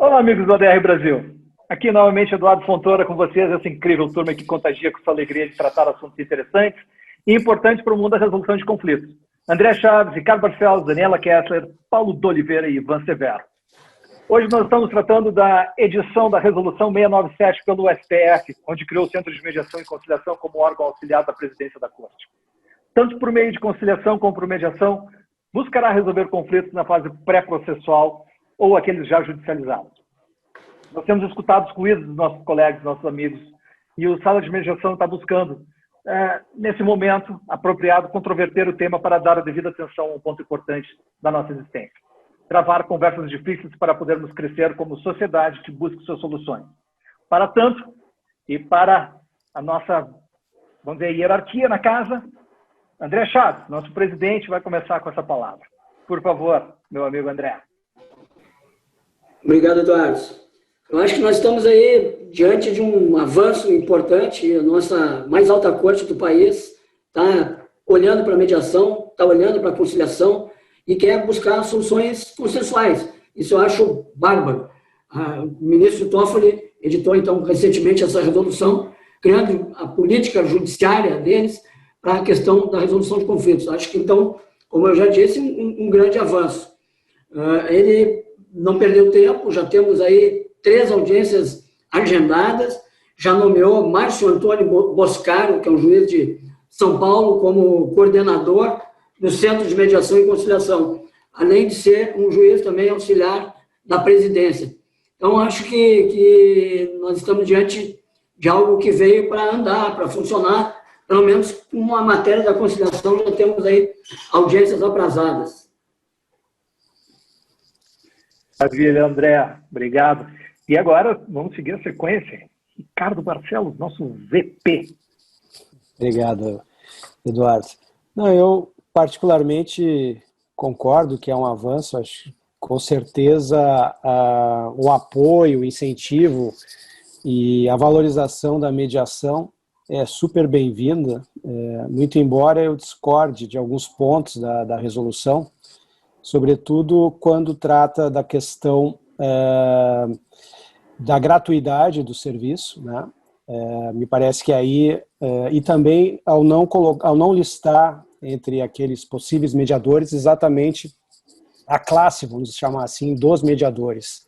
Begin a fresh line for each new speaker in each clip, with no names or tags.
Olá, amigos do ADR Brasil. Aqui, novamente, Eduardo Fontoura com vocês, essa incrível turma que contagia com sua alegria de tratar assuntos interessantes e importantes para o mundo da resolução de conflitos. André Chaves, Ricardo Barcelos, Daniela Kessler, Paulo D'Oliveira e Ivan Severo. Hoje nós estamos tratando da edição da Resolução 697 pelo STF, onde criou o Centro de Mediação e Conciliação como órgão auxiliar da presidência da Corte. Tanto por meio de conciliação como por mediação, buscará resolver conflitos na fase pré-processual ou aqueles já judicializados. Nós temos escutado os quizzes dos nossos colegas, nossos amigos, e o Sala de Mediação está buscando, nesse momento apropriado, controverter o tema para dar a devida atenção a um ponto importante da nossa existência. Travar conversas difíceis para podermos crescer como sociedade que busca suas soluções. Para tanto, e para a nossa, vamos dizer, hierarquia na casa, André Chaves, nosso presidente, vai começar com essa palavra. Por favor, meu amigo André.
Obrigado, Eduardo. Eu acho que nós estamos aí diante de um avanço importante. A nossa mais alta corte do país está olhando para a mediação, está olhando para a conciliação e quer buscar soluções consensuais. Isso eu acho bárbaro. O ministro Toffoli editou, então, recentemente essa resolução, criando a política judiciária deles para a questão da resolução de conflitos. Acho que, então, como eu já disse, um grande avanço. Ele não perdeu tempo, já temos aí 3 audiências agendadas, já nomeou Márcio Antônio Boscaro, que é um juiz de São Paulo, como coordenador do Centro de Mediação e Conciliação, além de ser um juiz também auxiliar da presidência. Então, acho que nós estamos diante de algo que veio para andar, para funcionar, pelo menos com uma matéria da conciliação, já temos aí audiências aprazadas.
Maravilha, André. Obrigado. E agora, vamos seguir a sequência. Ricardo Barcelos, nosso VP.
Obrigado, Eduardo. Não, eu particularmente concordo que é um avanço, acho com certeza o apoio, o incentivo e a valorização da mediação é super bem-vinda, muito embora eu discorde de alguns pontos da resolução, sobretudo quando trata da questão da gratuidade do serviço, né? Me parece que aí, e também ao não listar entre aqueles possíveis mediadores exatamente a classe, vamos chamar assim, dos mediadores.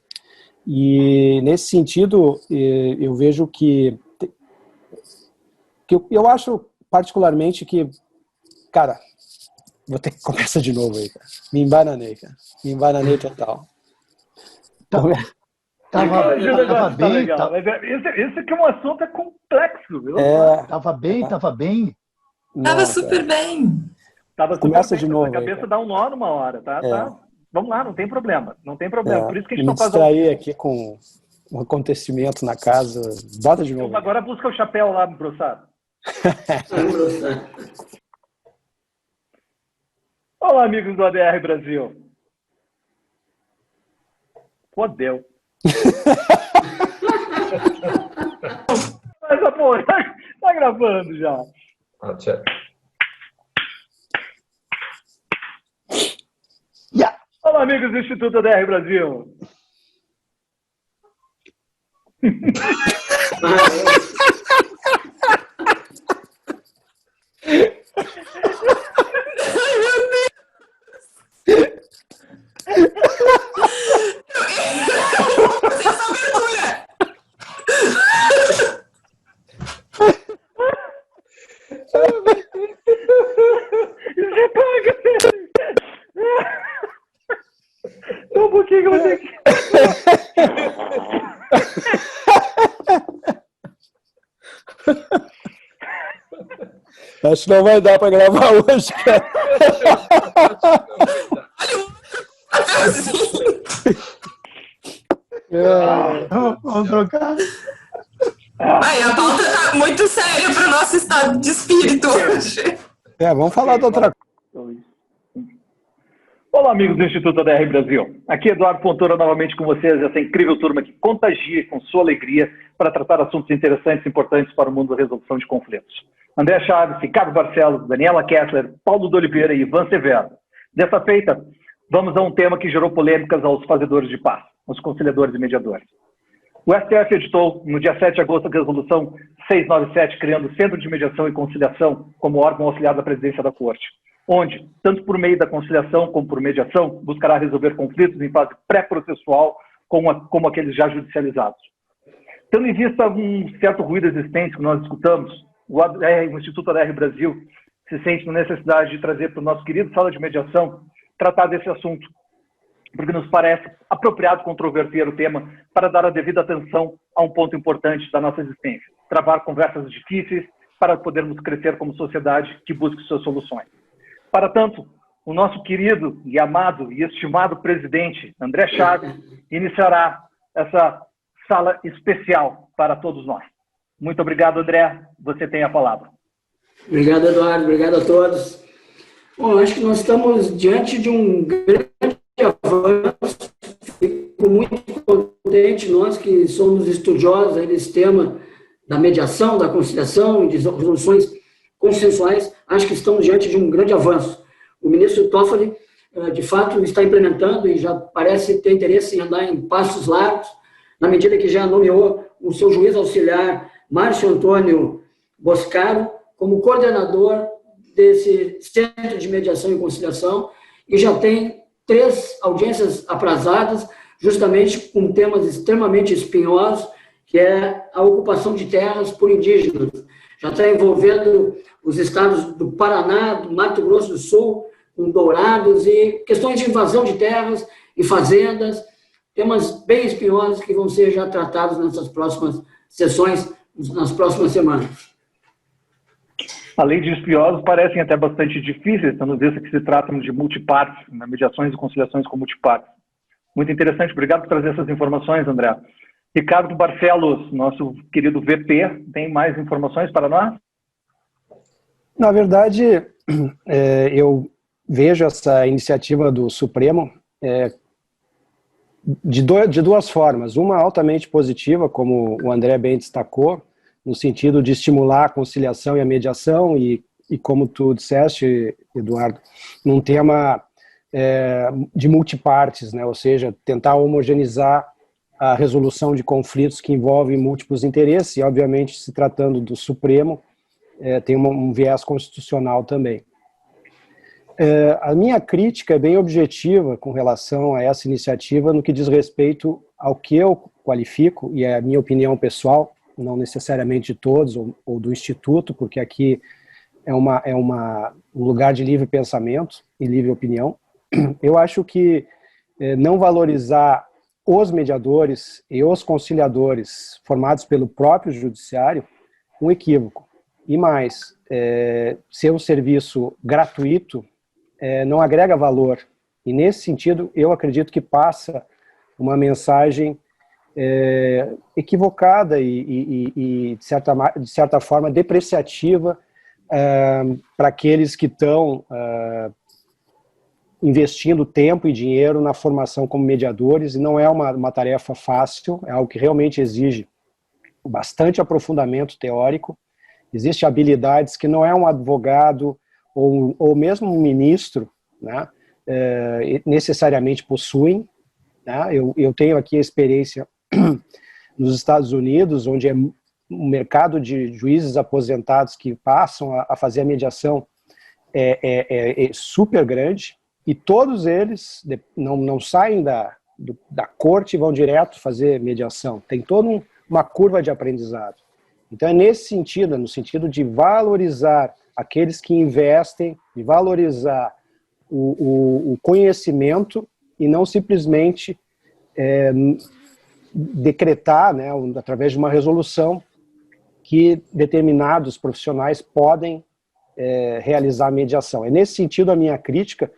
E nesse sentido, eu vejo que eu acho particularmente que, cara, vou ter que começar de novo aí, cara. Me embananei, cara. Me embananei total.
Tava bem.
Esse aqui é um assunto complexo, viu?
Tava bem.
Tava super bem.
Começa de novo.
A cabeça
aí,
dá um nó numa hora, tá? Vamos lá, não tem problema. Não tem problema. Por isso que a gente
me
não faz.
distraí aqui com um acontecimento na casa. Bota de novo.
Agora busca o chapéu lá, brossado. Olá, amigos do ADR Brasil. Fodeu. Mas, pô, tá gravando já.
Tchau.
Yeah.
Olá, amigos do Instituto ADR Brasil. Um pouquinho que eu vou ter que...
Acho que não vai dar para gravar hoje, cara.
Vamos trocar.
Ai, a pauta tá muito séria para o nosso estado de espírito hoje.
Vamos falar de outra coisa.
Olá, amigos do Instituto ADR Brasil. Aqui é Eduardo Fontoura novamente com vocês, essa incrível turma que contagia com sua alegria para tratar assuntos interessantes e importantes para o mundo da resolução de conflitos. André Chaves, Ricardo Barcelos, Daniela Kessler, Paulo D'Oliveira e Ivan Severo. Dessa feita, vamos a um tema que gerou polêmicas aos fazedores de paz. aos conciliadores e mediadores. O STF editou, no dia 7 de agosto, a Resolução 697, criando o Centro de Mediação e Conciliação como órgão auxiliar da presidência da Corte, onde, tanto por meio da conciliação como por mediação, buscará resolver conflitos em fase pré-processual, como aqueles já judicializados. Tendo em vista um certo ruído existente que nós escutamos, o Instituto ADR Brasil se sente na necessidade de trazer para o nosso querido Sala de Mediação tratar desse assunto, porque nos parece apropriado controverter o tema para dar a devida atenção a um ponto importante da nossa existência, travar conversas difíceis para podermos crescer como sociedade que busque suas soluções. Para tanto, o nosso querido e amado e estimado presidente, André Chaves, iniciará essa sala especial para todos nós. Muito obrigado, André. Você tem a palavra.
Obrigado, Eduardo. Obrigado a todos. Bom, acho que nós estamos diante de um grande avanço. Fico muito contente, nós que somos estudiosos desse tema da mediação, da conciliação e de resoluções consensuais, acho que estamos diante de um grande avanço. O ministro Toffoli, de fato, está implementando e já parece ter interesse em andar em passos largos, na medida que já nomeou o seu juiz auxiliar, Márcio Antônio Boscaro, como coordenador desse Centro de Mediação e Conciliação, e já tem 3 audiências aprazadas, justamente com temas extremamente espinhosos, que é a ocupação de terras por indígenas. Já está envolvendo os estados do Paraná, do Mato Grosso do Sul, com Dourados, e questões de invasão de terras e fazendas, temas bem espinhosos que vão ser já tratados nessas próximas sessões, nas próximas semanas.
Além de espinhosos, parecem até bastante difíceis, tendo visto que se tratam de multipartes, mediações e conciliações com multipartes. Muito interessante, obrigado por trazer essas informações, André. Ricardo Barcelos, nosso querido VP, tem mais informações para nós?
Na verdade, eu vejo essa iniciativa do Supremo de 2 formas. Uma altamente positiva, como o André bem destacou, no sentido de estimular a conciliação e a mediação, e como tu disseste, Eduardo, num tema de multipartes, né? Ou seja, tentar homogeneizar a resolução de conflitos que envolvem múltiplos interesses, e obviamente, se tratando do Supremo, tem um viés constitucional também. A minha crítica é bem objetiva com relação a essa iniciativa no que diz respeito ao que eu qualifico, e é a minha opinião pessoal, não necessariamente de todos, ou do Instituto, porque aqui é um lugar de livre pensamento e livre opinião. Eu acho que não valorizar os mediadores e os conciliadores formados pelo próprio judiciário, um equívoco. E mais, ser um serviço gratuito não agrega valor. E nesse sentido, eu acredito que passa uma mensagem equivocada e de certa forma, depreciativa para aqueles que estão investindo tempo e dinheiro na formação como mediadores, e não é uma tarefa fácil, é algo que realmente exige bastante aprofundamento teórico. Existem habilidades que não é um advogado ou mesmo um ministro, né, necessariamente possuem, né? Eu tenho aqui a experiência nos Estados Unidos, onde é um mercado de juízes aposentados que passam a fazer a mediação é super grande, e todos eles não saem da corte e vão direto fazer mediação. Tem toda uma curva de aprendizado. Então é nesse sentido, no sentido de valorizar aqueles que investem, de valorizar o conhecimento e não simplesmente decretar, né, através de uma resolução, que determinados profissionais podem realizar a mediação. É nesse sentido a minha crítica,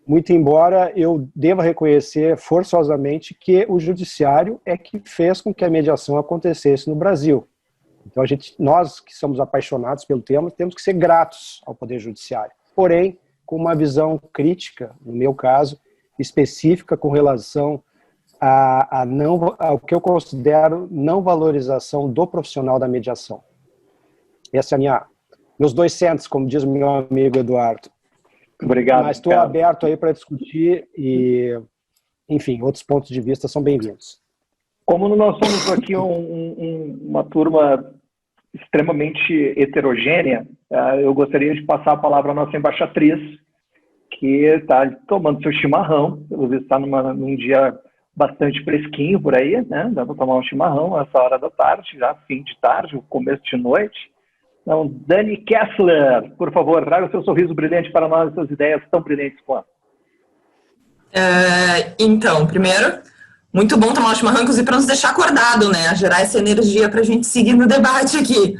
muito embora eu deva reconhecer forçosamente que o judiciário é que fez com que a mediação acontecesse no Brasil. Então nós que somos apaixonados pelo tema, temos que ser gratos ao Poder Judiciário. Porém, com uma visão crítica, no meu caso, específica com relação ao que eu considero não valorização do profissional da mediação. Essa é meus 2 centos, como diz o meu amigo Eduardo.
Obrigado.
Mas estou aberto aí para discutir e enfim, outros pontos de vista são bem-vindos.
Como nós somos aqui uma turma extremamente heterogênea, eu gostaria de passar a palavra à nossa embaixatriz, que está tomando seu chimarrão, pelo visto está num dia bastante fresquinho por aí, né? Dá para tomar um chimarrão essa hora da tarde, já fim de tarde, o começo de noite. Então, Dani Kessler, por favor, traga o seu sorriso brilhante para nós e suas ideias tão brilhantes quanto.
Então, primeiro, muito bom tomar um chimarrão, inclusive para nos deixar acordado, né? Gerar essa energia para a gente seguir no debate aqui.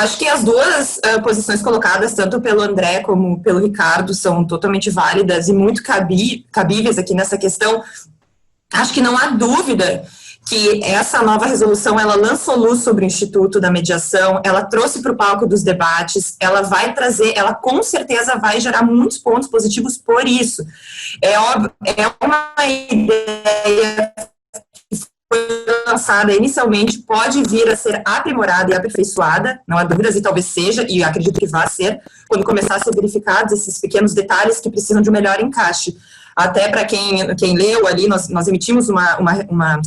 Acho que as duas posições colocadas, tanto pelo André como pelo Ricardo, são totalmente válidas e muito cabíveis aqui nessa questão. Acho que não há dúvida que essa nova resolução, ela lançou luz sobre o Instituto da Mediação, ela trouxe para o palco dos debates, ela vai trazer, ela com certeza vai gerar muitos pontos positivos por isso. É óbvio, é uma ideia que foi lançada inicialmente, pode vir a ser aprimorada e aperfeiçoada, não há dúvidas, e talvez seja, e acredito que vai ser, quando começar a ser verificados esses pequenos detalhes que precisam de um melhor encaixe. Até para quem leu ali, nós emitimos uma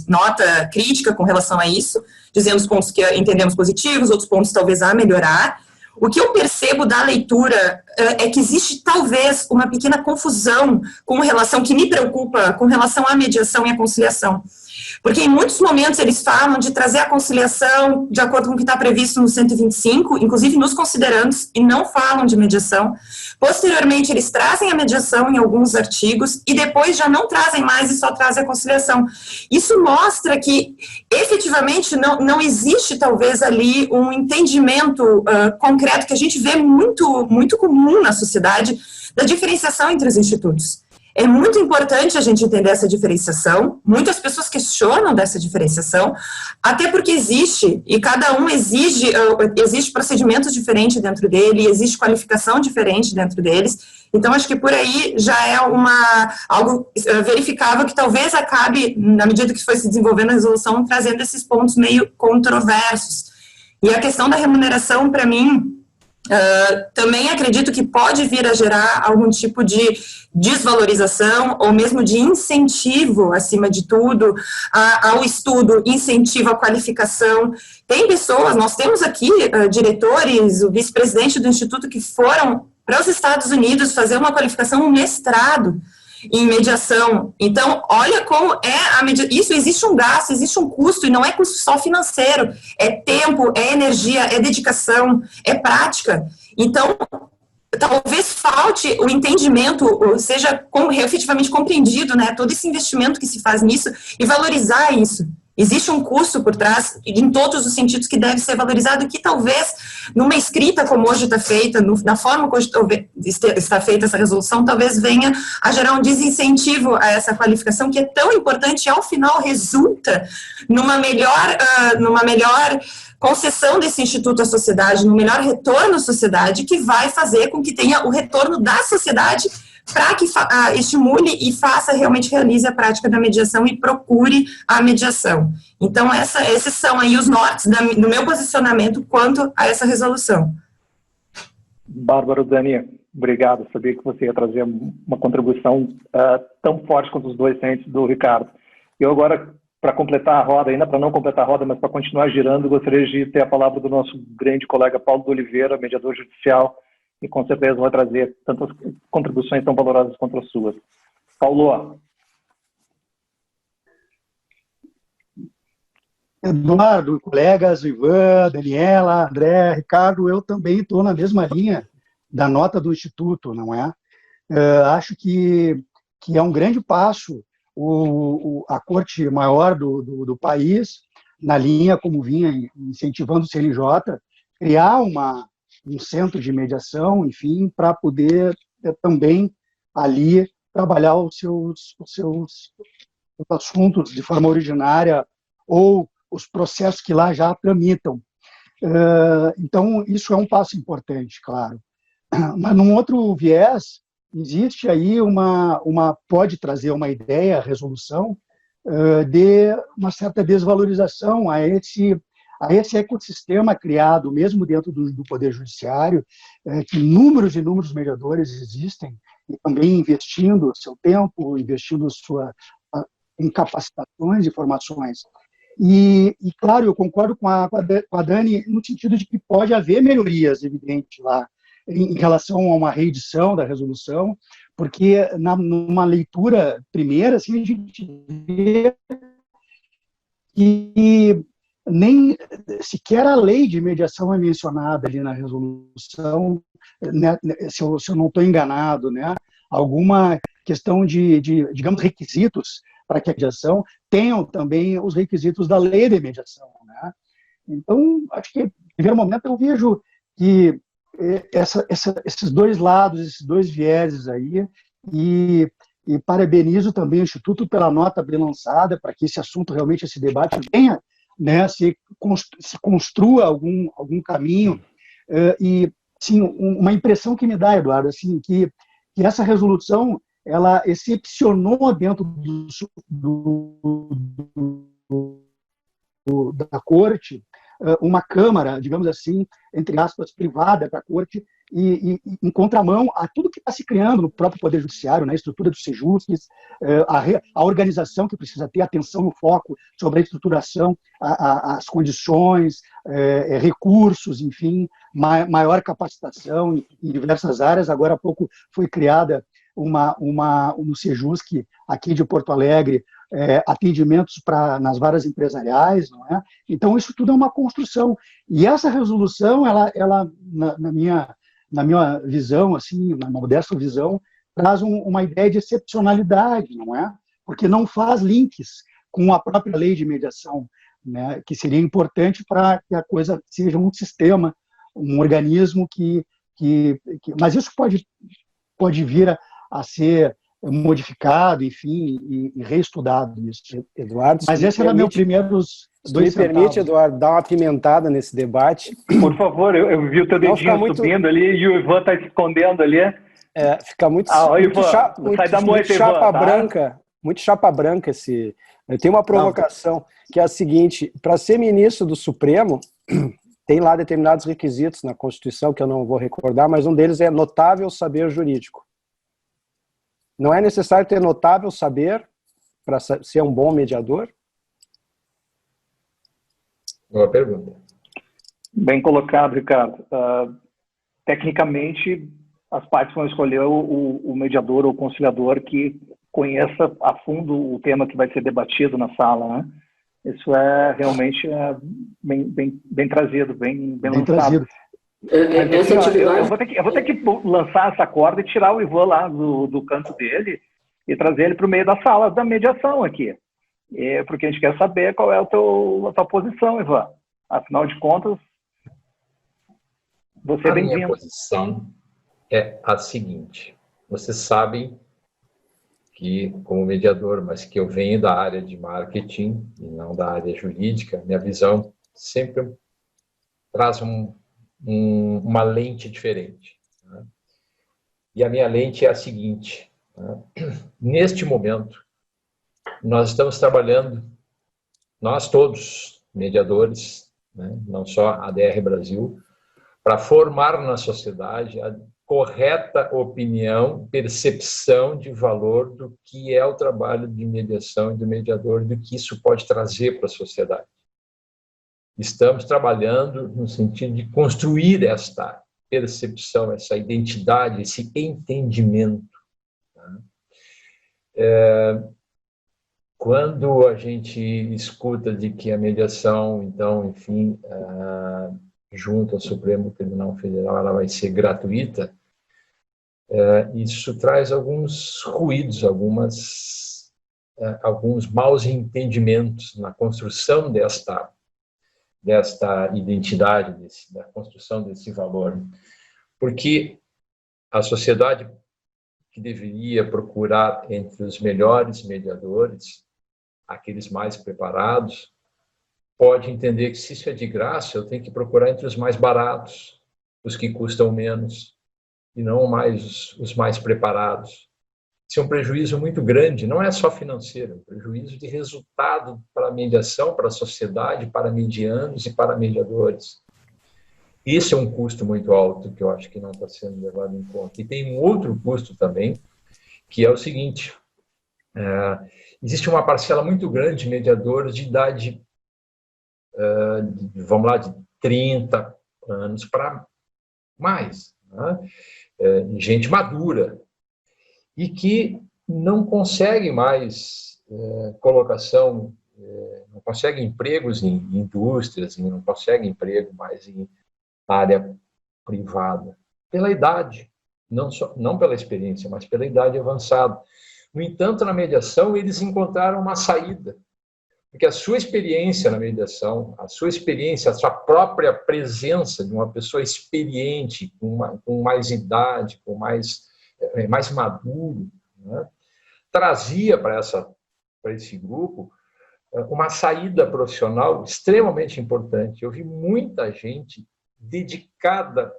nota crítica com relação a isso, dizendo os pontos que entendemos positivos, outros pontos talvez a melhorar. O que eu percebo da leitura é que existe talvez uma pequena confusão com relação, que me preocupa, com relação à mediação e à conciliação. Porque em muitos momentos eles falam de trazer a conciliação de acordo com o que está previsto no 125, inclusive nos considerandos, e não falam de mediação. Posteriormente, eles trazem a mediação em alguns artigos e depois já não trazem mais e só trazem a conciliação. Isso mostra que, efetivamente, não existe, talvez, ali um entendimento concreto que a gente vê muito comum na sociedade da diferenciação entre os institutos. É muito importante a gente entender essa diferenciação, muitas pessoas questionam dessa diferenciação, até porque existe, e cada um exige procedimentos diferentes dentro dele, existe qualificação diferente dentro deles, então acho que por aí já é algo verificável que talvez acabe, na medida que foi se desenvolvendo a resolução, trazendo esses pontos meio controversos. E a questão da remuneração, para mim, também acredito que pode vir a gerar algum tipo de desvalorização ou mesmo de incentivo, acima de tudo, ao estudo, incentivo à qualificação. Tem pessoas, nós temos aqui diretores, o vice-presidente do Instituto que foram para os Estados Unidos fazer uma qualificação, um mestrado em mediação. Então, olha como é a mediação. Isso, existe um gasto, existe um custo, e não é custo só financeiro, é tempo, é energia, é dedicação, é prática. Então, talvez falte o entendimento, ou seja efetivamente compreendido, né, todo esse investimento que se faz nisso, e valorizar isso. Existe um custo por trás, em todos os sentidos, que deve ser valorizado, que talvez, numa escrita como hoje está feita, na forma como está feita essa resolução, talvez venha a gerar um desincentivo a essa qualificação, que é tão importante e, ao final, resulta numa melhor concessão desse instituto à sociedade, no melhor retorno à sociedade, que vai fazer com que tenha o retorno da sociedade para que estimule e realize a prática da mediação e procure a mediação. Então, esses são aí os nortes do meu posicionamento quanto a essa resolução.
Bárbara, Dani, obrigado. Sabia que você ia trazer uma contribuição tão forte quanto os dois centros do Ricardo. Eu agora, para completar a roda, ainda para não completar a roda, mas para continuar girando, gostaria de ter a palavra do nosso grande colega Paulo de Oliveira, mediador judicial, e com certeza vai trazer tantas contribuições tão valorosas quanto as suas. Paulo.
Eduardo, colegas, Ivan, Daniela, André, Ricardo, eu também estou na mesma linha da nota do Instituto, não é? Acho que é um grande passo a Corte Maior do país, na linha como vinha incentivando o CNJ, criar um centro de mediação, enfim, para poder também ali trabalhar os seus assuntos de forma originária ou os processos que lá já tramitam. Então, isso é um passo importante, claro. Mas, num outro viés, existe aí pode trazer uma ideia, resolução, de uma certa desvalorização a esse ecossistema criado, mesmo dentro do Poder Judiciário, que inúmeros e inúmeros mediadores existem, e também investindo seu tempo, investindo com capacitações e formações. E, claro, eu concordo com a Dani no sentido de que pode haver melhorias, evidente, lá, em relação a uma reedição da resolução, porque numa leitura primeira, assim, a gente vê que nem sequer a lei de mediação é mencionada ali na resolução, né, se eu não estou enganado, né? Alguma questão de, digamos, requisitos para que a mediação tenham também os requisitos da lei de mediação, né? Então, acho que, em primeiro momento, eu vejo que esses dois lados, esses dois vieses aí, e parabenizo também o Instituto pela nota bem lançada, para que esse assunto, realmente, esse debate venha, né, se construa algum caminho. E, sim, uma impressão que me dá, Eduardo, assim, que essa resolução ela excepcionou dentro da corte uma câmara, digamos assim, entre aspas, privada para a corte, e em contramão a tudo que está se criando no próprio Poder Judiciário, na estrutura dos sejustes, a organização que precisa ter atenção no foco sobre a estruturação, as condições, recursos, enfim, maior capacitação em diversas áreas. Agora há pouco foi criada no Sejusc, aqui de Porto Alegre, atendimentos nas varas empresariais, não é? Então, isso tudo é uma construção. E essa resolução, ela na minha visão, assim, na modesta visão, traz uma ideia de excepcionalidade, não é? Porque não faz links com a própria lei de mediação, né? Que seria importante para que a coisa seja um sistema, um organismo mas isso pode vir a ser modificado, enfim, e reestudado isso.
Eduardo,
mas esse era meu primeiros dois centavos.
Me permite, Eduardo, dar uma pimentada nesse debate?
Por favor, eu vi o teu dedinho subindo ali e o Ivan está escondendo ali.
Fica muito, muito chapa branca esse. Eu tenho uma provocação, que é a seguinte: para ser ministro do Supremo, tem lá determinados requisitos na Constituição, que eu não vou recordar, mas um deles é notável saber jurídico. Não é necessário ter notável saber para ser um bom mediador?
Boa pergunta.
Bem colocado, Ricardo. Tecnicamente, as partes vão escolher o mediador ou o conciliador que conheça a fundo o tema que vai ser debatido na sala, né? Isso é realmente bem trazido, bem lançado.
Trazido.
Essa atividade...
eu vou ter que lançar essa corda e tirar o Ivan lá do canto dele e trazer ele para o meio da sala da mediação aqui. Porque a gente quer saber qual é a tua posição, Ivan. Afinal de contas, você é bem-vindo.
A minha posição é a seguinte: vocês sabem que, como mediador, mas que eu venho da área de marketing e não da área jurídica, minha visão sempre traz uma lente diferente, né? E a minha lente é a seguinte, né? Neste momento, nós estamos trabalhando, nós todos, mediadores, né? Não só a ADR Brasil, para formar na sociedade a correta opinião, percepção de valor do que é o trabalho de mediação e do mediador, do que isso pode trazer para a sociedade. Estamos trabalhando no sentido de construir esta percepção, essa identidade, esse entendimento. Quando a gente escuta de que a mediação, então, enfim, junto ao Supremo Tribunal Federal, ela vai ser gratuita, isso traz alguns ruídos, alguns maus entendimentos na construção desta identidade, da construção desse valor. Porque a sociedade que deveria procurar entre os melhores mediadores, aqueles mais preparados, pode entender que se isso é de graça, eu tenho que procurar entre os mais baratos, os que custam menos, e não mais os mais preparados. Isso é um prejuízo muito grande, não é só financeiro, é um prejuízo de resultado para a mediação, para a sociedade, para medianos e para mediadores. Isso é um custo muito alto que eu acho que não está sendo levado em conta. E tem um outro custo também, que é o seguinte: existe uma parcela muito grande de mediadores de idade, vamos lá, de 30 anos para mais, né? Gente madura, e que não consegue mais colocação, não consegue empregos em indústrias, não consegue emprego mais em área privada, pela idade, não pela experiência, mas pela idade avançada. No entanto, na mediação, eles encontraram uma saída, porque a sua experiência na mediação, a sua experiência, a sua própria presença de uma pessoa experiente, com mais idade, com mais maduro, né, trazia para esse grupo uma saída profissional extremamente importante. Eu vi muita gente dedicada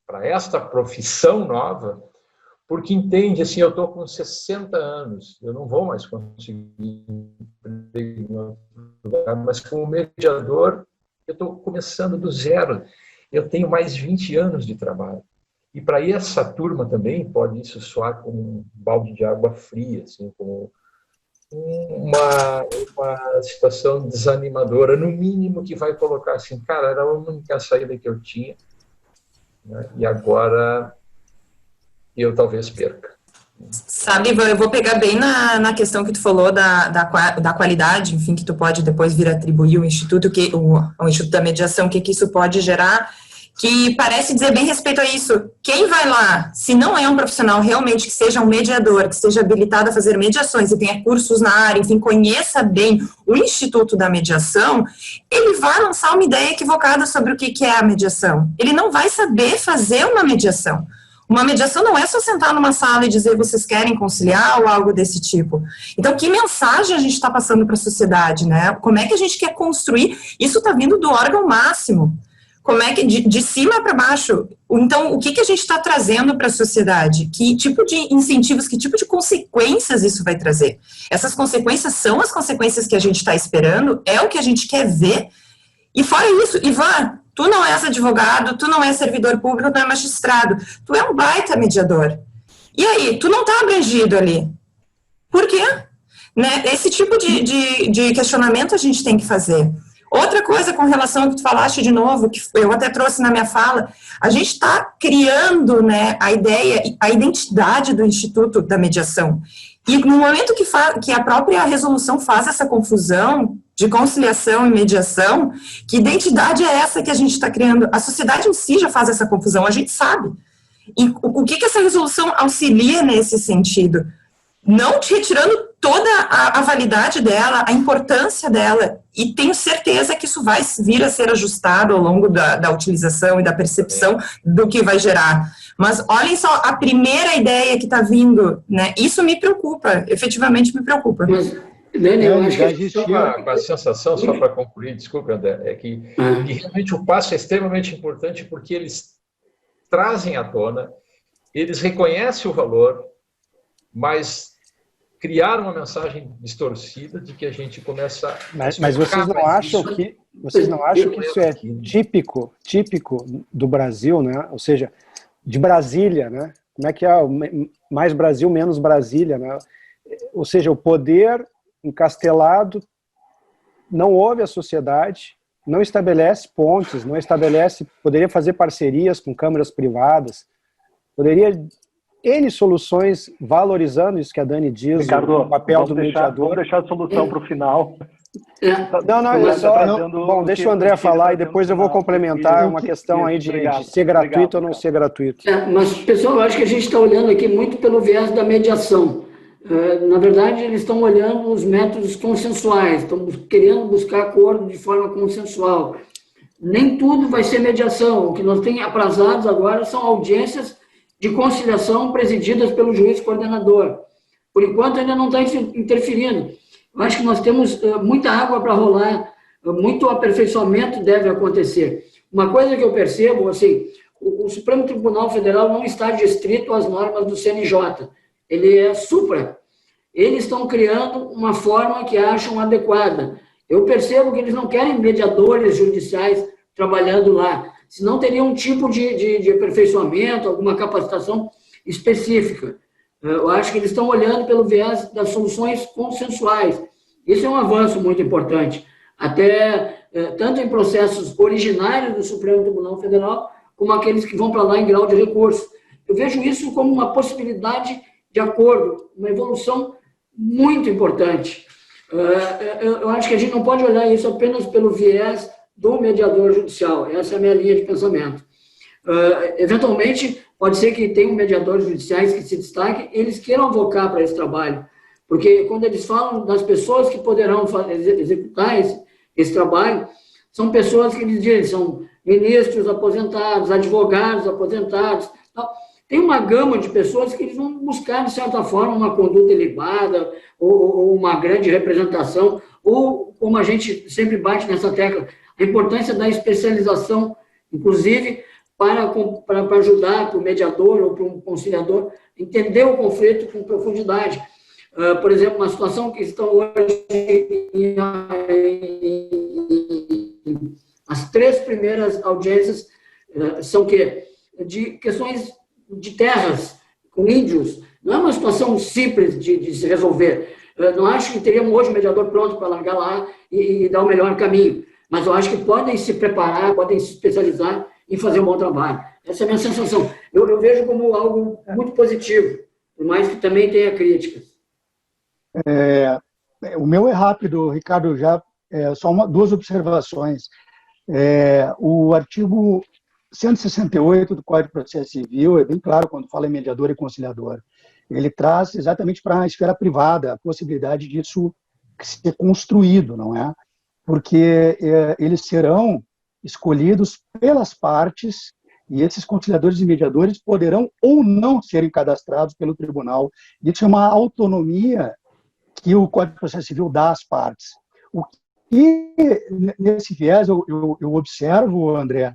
para esta profissão nova, porque entende assim, eu estou com 60 anos, eu não vou mais conseguir emprego em outro lugar, mas como mediador, eu estou começando do zero, eu tenho mais 20 anos de trabalho. E para essa turma também pode isso soar como um balde de água fria, assim, como uma situação desanimadora, no mínimo, que vai colocar assim, cara, era a única saída que eu tinha, né? E agora eu talvez perca.
Sabe, Ivan, eu vou pegar bem na questão que tu falou da qualidade, enfim, que tu pode depois vir atribuir o Instituto, o Instituto da Mediação, o que isso pode gerar, que parece dizer bem respeito a isso. Quem vai lá, se não é um profissional realmente que seja um mediador, que seja habilitado a fazer mediações e tenha cursos na área, enfim, conheça bem o Instituto da Mediação, ele vai lançar uma ideia equivocada sobre o que é a mediação. Ele não vai saber fazer uma mediação. Uma mediação não é só sentar numa sala e dizer vocês querem conciliar ou algo desse tipo. Então, que mensagem a gente está passando para a sociedade, né? Como é que a gente quer construir? Isso está vindo do órgão máximo. Como é que, de cima para baixo, então, o que a gente está trazendo para a sociedade? Que tipo de incentivos, que tipo de consequências isso vai trazer? Essas consequências são as consequências que a gente está esperando? É o que a gente quer ver? E fora isso, Ivan, tu não és advogado, tu não és servidor público, tu não é magistrado, tu é um baita mediador. E aí, tu não está abrangido ali. Por quê? Né? Esse tipo de questionamento a gente tem que fazer. Outra coisa com relação ao que tu falaste de novo, que eu até trouxe na minha fala, a gente está criando, né, a ideia, a identidade do Instituto da Mediação. E no momento que a própria resolução faz essa confusão de conciliação e mediação, que identidade é essa que a gente está criando? A sociedade em si já faz essa confusão, a gente sabe. E o que essa resolução auxilia nesse sentido? Não te retirando toda a validade dela, a importância dela, e tenho certeza que isso vai vir a ser ajustado ao longo da utilização e da percepção do que vai gerar. Mas olhem só, a primeira ideia que está vindo, né, isso me preocupa, efetivamente me preocupa.
Mas, Dani, eu acho que
existia a sensação, só para concluir, desculpa, André, é que realmente o passo é extremamente importante porque eles trazem à tona, eles reconhecem o valor, mas criar uma mensagem distorcida de que a gente começa...
Mas vocês não acham que isso é típico do Brasil, né? Ou seja, de Brasília, né? Como é que é? Mais Brasil, menos Brasília, né? Ou seja, o poder encastelado não ouve a sociedade, não estabelece pontes, poderia fazer parcerias com câmaras privadas, poderia... N soluções valorizando isso que a Dani diz,
Ricardo,
o papel do mediador.
Vamos deixar a solução para o final.
Bom, deixa o André falar e depois eu vou complementar uma questão aí de ser gratuito ou não ser gratuito.
Mas, pessoal, eu acho que a gente está olhando aqui muito pelo viés da mediação. Na verdade, eles estão olhando os métodos consensuais, estão querendo buscar acordo de forma consensual. Nem tudo vai ser mediação. O que nós temos aprazados agora são audiências de conciliação presididas pelo juiz coordenador. Por enquanto, ainda não está interferindo. Eu acho que nós temos muita água para rolar, muito aperfeiçoamento deve acontecer. Uma coisa que eu percebo, assim, o Supremo Tribunal Federal não está adstrito às normas do CNJ, ele é supra. Eles estão criando uma forma que acham adequada. Eu percebo que eles não querem mediadores judiciais trabalhando lá, senão teria um tipo de aperfeiçoamento, alguma capacitação específica. Eu acho que eles estão olhando pelo viés das soluções consensuais. Isso é um avanço muito importante, até tanto em processos originários do Supremo Tribunal Federal, como aqueles que vão para lá em grau de recurso. Eu vejo isso como uma possibilidade de acordo, uma evolução muito importante. Eu acho que a gente não pode olhar isso apenas pelo viés do mediador judicial. Essa é a minha linha de pensamento. Eventualmente, pode ser que tenham mediadores judiciais que se destaquem, eles queiram avocar para esse trabalho, porque quando eles falam das pessoas que poderão executar esse trabalho, são pessoas que eles dizem, são ministros aposentados, advogados aposentados, tal. Tem uma gama de pessoas que eles vão buscar, de certa forma, uma conduta elevada, ou uma grande representação, ou, como a gente sempre bate nessa tecla, a importância da especialização, inclusive, para ajudar para o mediador ou para um conciliador entender o conflito com profundidade. Por exemplo, uma situação que estão hoje as 3 primeiras audiências são de questões de terras com índios. Não é uma situação simples de se resolver. Não acho que teríamos hoje um mediador pronto para largar lá e dar o melhor caminho, mas eu acho que podem se preparar, podem se especializar em fazer um bom trabalho. Essa é a minha sensação. Eu vejo como algo muito positivo, por mais que também tenha críticas.
O meu é rápido, Ricardo, já só 2 observações. O artigo 168 do Código de Processo Civil é bem claro quando fala em mediador e conciliador. Ele traz exatamente para a esfera privada a possibilidade disso ser construído, não é? Porque eles serão escolhidos pelas partes e esses conciliadores e mediadores poderão ou não serem cadastrados pelo tribunal. Isso é uma autonomia que o Código de Processo Civil dá às partes. O que, nesse viés, eu observo, André,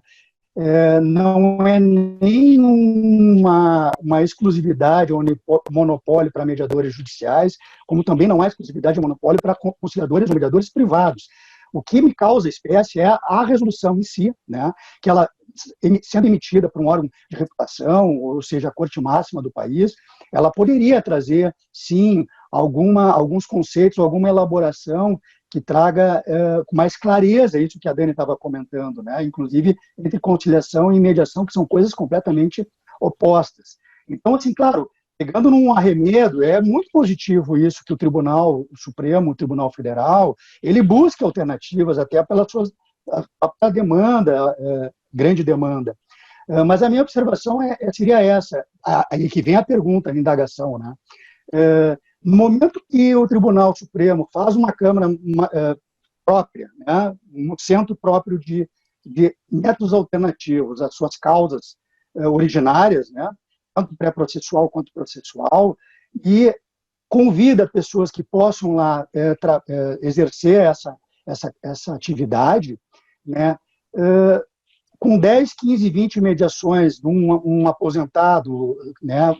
não é nem uma exclusividade ou monopólio para mediadores judiciais, como também não há exclusividade ou monopólio para conciliadores ou mediadores privados. O que me causa espécie é a resolução em si, né, que ela, sendo emitida por um órgão de reputação, ou seja, a corte máxima do país, ela poderia trazer, sim, alguns conceitos, alguma elaboração que traga com mais clareza isso que a Dani estava comentando, né? Inclusive entre conciliação e mediação, que são coisas completamente opostas. Então, assim, claro, pegando num arremedo, é muito positivo isso que o Tribunal Supremo, o Tribunal Federal, ele busca alternativas até pela sua demanda, grande demanda. Mas a minha observação seria essa, aí que vem a pergunta, a indagação, né? No momento que o Tribunal Supremo faz uma Câmara própria, né, um centro próprio de métodos alternativos às suas causas originárias, né, tanto pré-processual quanto processual, e convida pessoas que possam lá exercer essa atividade, né, com 10, 15, 20 mediações de um aposentado, né,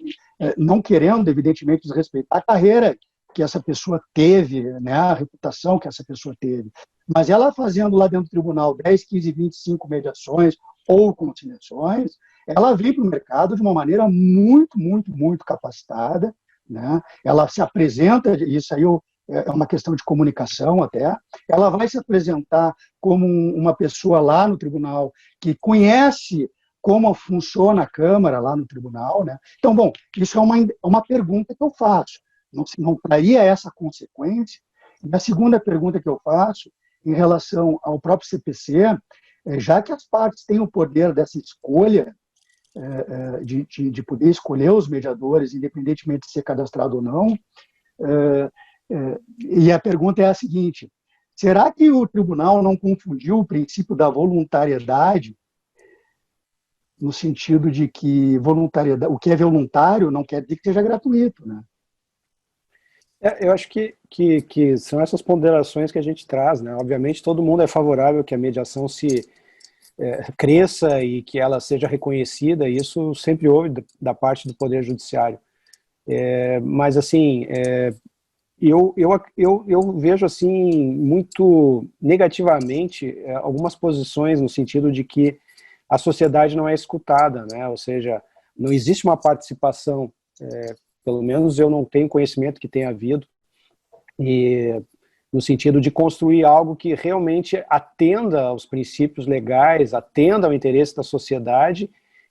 não querendo, evidentemente, desrespeitar a carreira que essa pessoa teve, né, a reputação que essa pessoa teve, mas ela fazendo lá dentro do tribunal 10, 15, 25 mediações ou conciliações, ela vem para o mercado de uma maneira muito, muito, muito capacitada, né? Ela se apresenta, isso aí é uma questão de comunicação até, ela vai se apresentar como uma pessoa lá no tribunal que conhece como funciona a Câmara lá no tribunal, né? Então, bom, isso é uma pergunta que eu faço. Não traria essa consequência? E a segunda pergunta que eu faço, em relação ao próprio CPC, já que as partes têm o poder dessa escolha, de poder escolher os mediadores, independentemente de ser cadastrado ou não, e a pergunta é a seguinte: será que o tribunal não confundiu o princípio da voluntariedade, no sentido de que voluntariedade, o que é voluntário não quer dizer que seja gratuito, né?
Eu acho que são essas ponderações que a gente traz, né? Obviamente, todo mundo é favorável que a mediação cresça e que ela seja reconhecida, e isso sempre houve da parte do Poder Judiciário. Mas, assim, eu vejo, assim, muito negativamente algumas posições no sentido de que a sociedade não é escutada, né? Ou seja, não existe uma participação pelo menos eu não tenho conhecimento que tenha havido, e no sentido de construir algo que realmente atenda aos princípios legais, atenda ao interesse da sociedade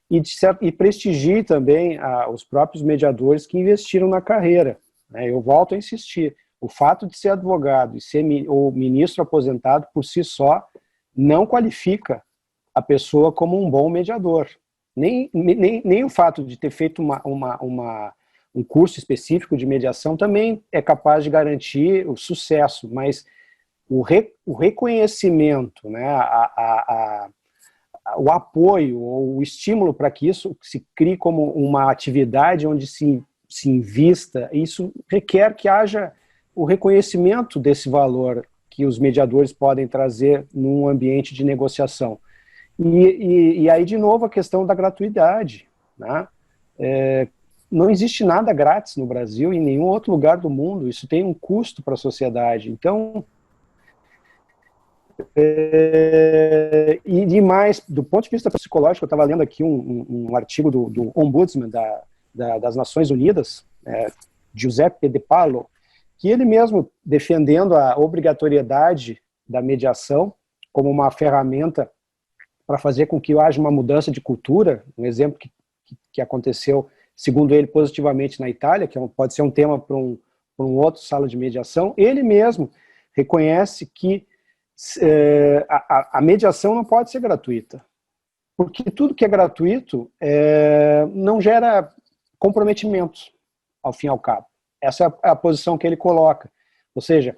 e prestigie também os próprios mediadores que investiram na carreira. Eu volto a insistir, o fato de ser advogado e ser ou ministro aposentado por si só não qualifica a pessoa como um bom mediador. Nem o fato de ter feito um curso específico de mediação também é capaz de garantir o sucesso, mas o reconhecimento, né, o apoio ou o estímulo para que isso se crie como uma atividade onde se invista, isso requer que haja o reconhecimento desse valor que os mediadores podem trazer num ambiente de negociação. E aí, de novo, a questão da gratuidade, né? Não existe nada grátis no Brasil e em nenhum outro lugar do mundo. Isso tem um custo para a sociedade. Então, e demais, do ponto de vista psicológico, eu estava lendo aqui um artigo do Ombudsman das Nações Unidas, Giuseppe De Paolo, que ele mesmo, defendendo a obrigatoriedade da mediação como uma ferramenta para fazer com que haja uma mudança de cultura, um exemplo que aconteceu, segundo ele, positivamente na Itália, que pode ser um tema para um outro sala de mediação, ele mesmo reconhece que a mediação não pode ser gratuita, porque tudo que é gratuito não gera comprometimento, ao fim e ao cabo. Essa é a posição que ele coloca. Ou seja,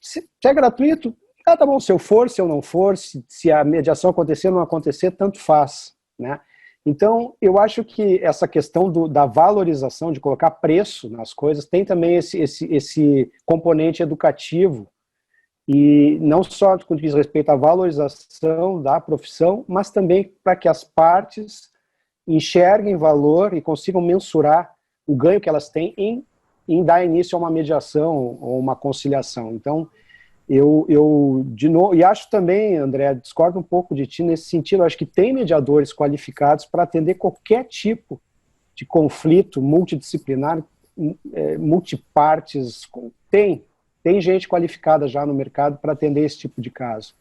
se é gratuito, tá bom, se eu for, se eu não for, se a mediação acontecer ou não acontecer, tanto faz, né? Então, eu acho que essa questão da valorização, de colocar preço nas coisas, tem também esse componente educativo, e não só com diz respeito à valorização da profissão, mas também para que as partes enxerguem valor e consigam mensurar o ganho que elas têm em dar início a uma mediação ou uma conciliação. Então, eu de novo, e acho também, André, discordo um pouco de ti nesse sentido, eu acho que tem mediadores qualificados para atender qualquer tipo de conflito multidisciplinar, multipartes, tem gente qualificada já no mercado para atender esse tipo de caso.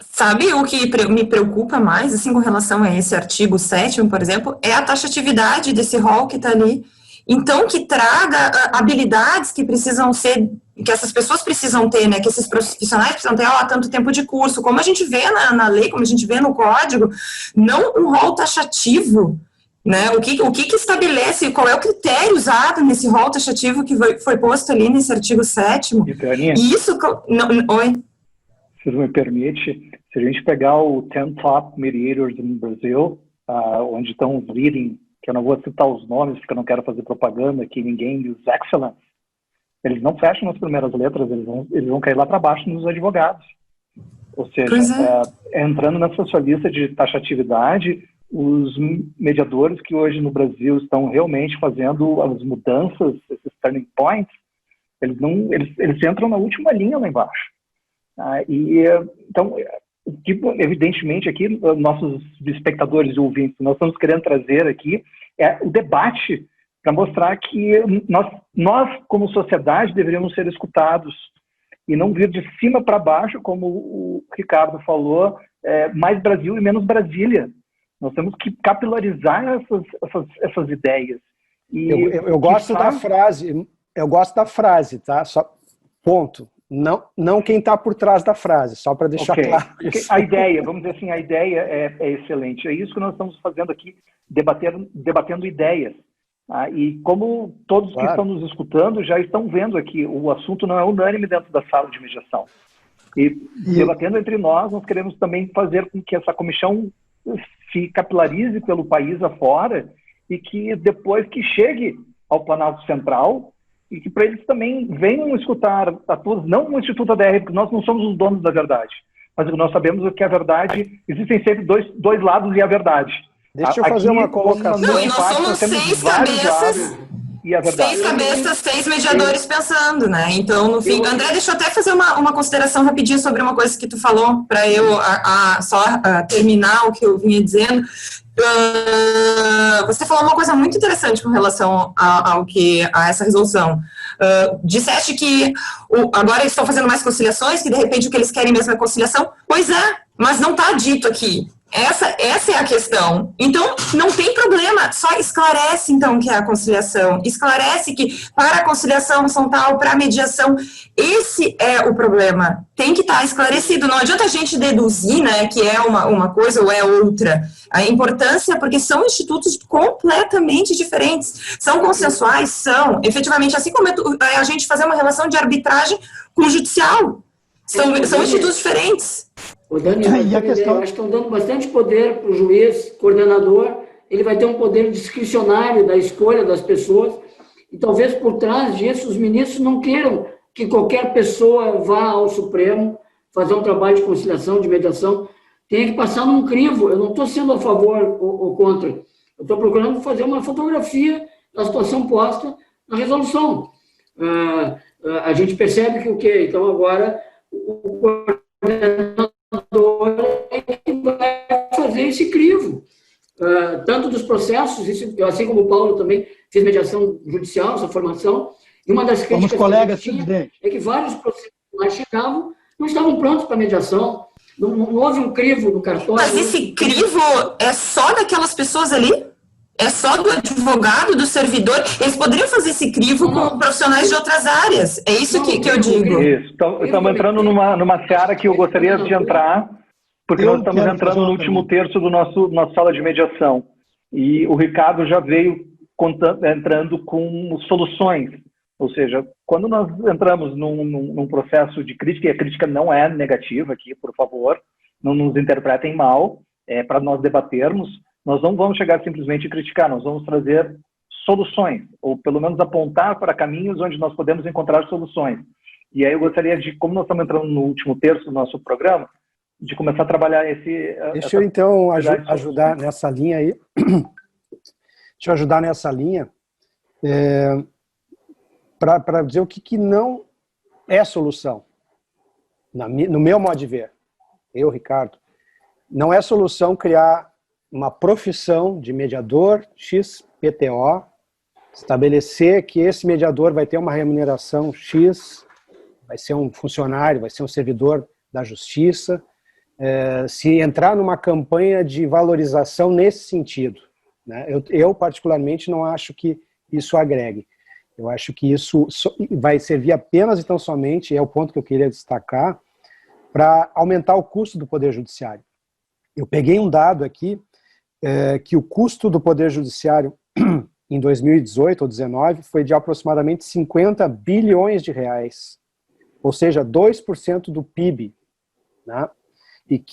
Sabe o que me preocupa mais, assim, com relação a esse artigo 7º, por exemplo, é a taxatividade desse rol que está ali. Então, que traga habilidades que precisam ser, que essas pessoas precisam ter, né, que esses profissionais precisam ter, tanto tempo de curso, como a gente vê na lei, como a gente vê no código, não um rol taxativo, né, o que estabelece, qual é o critério usado nesse rol taxativo que foi posto ali nesse artigo 7º. E isso, oi?
Se me permite, se a gente pegar o 10 Top Mediators no Brasil, onde estão os leading, que eu não vou citar os nomes, porque eu não quero fazer propaganda aqui, ninguém dos excellence, eles não fecham nas primeiras letras, eles vão cair lá para baixo nos advogados. Ou seja, entrando nessa sua lista de taxatividade, os mediadores que hoje no Brasil estão realmente fazendo as mudanças, esses turning points, eles entram na última linha lá embaixo. Então, evidentemente aqui, nossos espectadores e ouvintes, nós estamos querendo trazer aqui o debate para mostrar que nós, como sociedade, deveríamos ser escutados e não vir de cima para baixo, como o Ricardo falou, mais Brasil e menos Brasília. Nós temos que capilarizar essas ideias. E
eu gosto da frase, tá? Só, ponto. Não quem está por trás da frase, só para deixar claro.
A ideia, vamos dizer assim, a ideia é excelente. É isso que nós estamos fazendo aqui, debatendo ideias. E como todos que estão nos escutando já estão vendo aqui, o assunto não é unânime dentro da sala de mediação. E debatendo entre nós queremos também fazer com que essa comissão se capilarize pelo país afora e que depois que chegue ao Planalto Central, e que para eles também venham escutar a todos, não o Instituto ADR, porque nós não somos os donos da verdade, mas nós sabemos que a verdade, existem sempre dois lados e a verdade.
Deixa eu fazer uma colocação.
Não, e nós somos 6 cabeças, e a verdade. 6 cabeças, 6 mediadores pensando, né? Então, no fim, André, deixa eu até fazer uma consideração rapidinho sobre uma coisa que tu falou, para eu só terminar o que eu vinha dizendo. Você falou uma coisa muito interessante com relação a essa resolução. Disseste que agora eles estão fazendo mais conciliações, que de repente o que eles querem mesmo é conciliação. Pois é, mas não está dito aqui. Essa é a questão. Então, não tem problema, só esclarece, então, que é a conciliação. Esclarece que para a conciliação são tal, para a mediação. Esse é o problema. Tem que estar esclarecido. Não adianta a gente deduzir, né, que é uma coisa ou é outra. A importância, porque são institutos completamente diferentes. São consensuais? São. Efetivamente, assim como a gente fazer uma relação de arbitragem com o judicial. São institutos diferentes.
Ô, Daniel, eu acho que estão dando bastante poder para o juiz, coordenador, ele vai ter um poder discricionário da escolha das pessoas, e talvez por trás disso os ministros não queiram que qualquer pessoa vá ao Supremo fazer um trabalho de conciliação, de mediação, tem que passar num crivo. Eu não estou sendo a favor ou contra, eu estou procurando fazer uma fotografia da situação posta na resolução. A gente percebe que o quê? Então agora o coordenador é que vai fazer esse crivo, tanto dos processos, assim como o Paulo também fez mediação judicial, essa formação, e uma das críticas
colegas,
que tinha é que vários processos lá chegavam, não estavam prontos para mediação, não houve um crivo no cartório.
Mas esse crivo é só daquelas pessoas ali? É só do advogado, do servidor? Eles poderiam fazer esse crivo com profissionais de outras áreas. É isso que eu digo.
Isso. Estamos entrando numa seara que eu gostaria de entrar, porque nós estamos entrando no último terço do nossa sala de mediação. E o Ricardo já veio entrando com soluções. Ou seja, quando nós entramos num processo de crítica, e a crítica não é negativa aqui, por favor, não nos interpretem mal, é para nós debatermos. Nós não vamos chegar simplesmente a criticar, nós vamos trazer soluções, ou pelo menos apontar para caminhos onde nós podemos encontrar soluções. E aí eu gostaria de, como nós estamos entrando no último terço do nosso programa, de começar a trabalhar
Deixa eu então ajudar nessa linha aí. Deixa eu ajudar nessa linha para dizer o que não é solução. No meu modo de ver, Ricardo, não é solução criar uma profissão de mediador XPTO, estabelecer que esse mediador vai ter uma remuneração X, vai ser um funcionário, vai ser um servidor da justiça, se entrar numa campanha de valorização nesse sentido. Né? Eu, particularmente, não acho que isso agregue. Eu acho que isso vai servir apenas e tão somente, é o ponto que eu queria destacar, para aumentar o custo do Poder Judiciário. Eu peguei um dado aqui, que o custo do Poder Judiciário em 2018 ou 2019 foi de aproximadamente 50 bilhões de reais, ou seja, 2% do PIB. Né?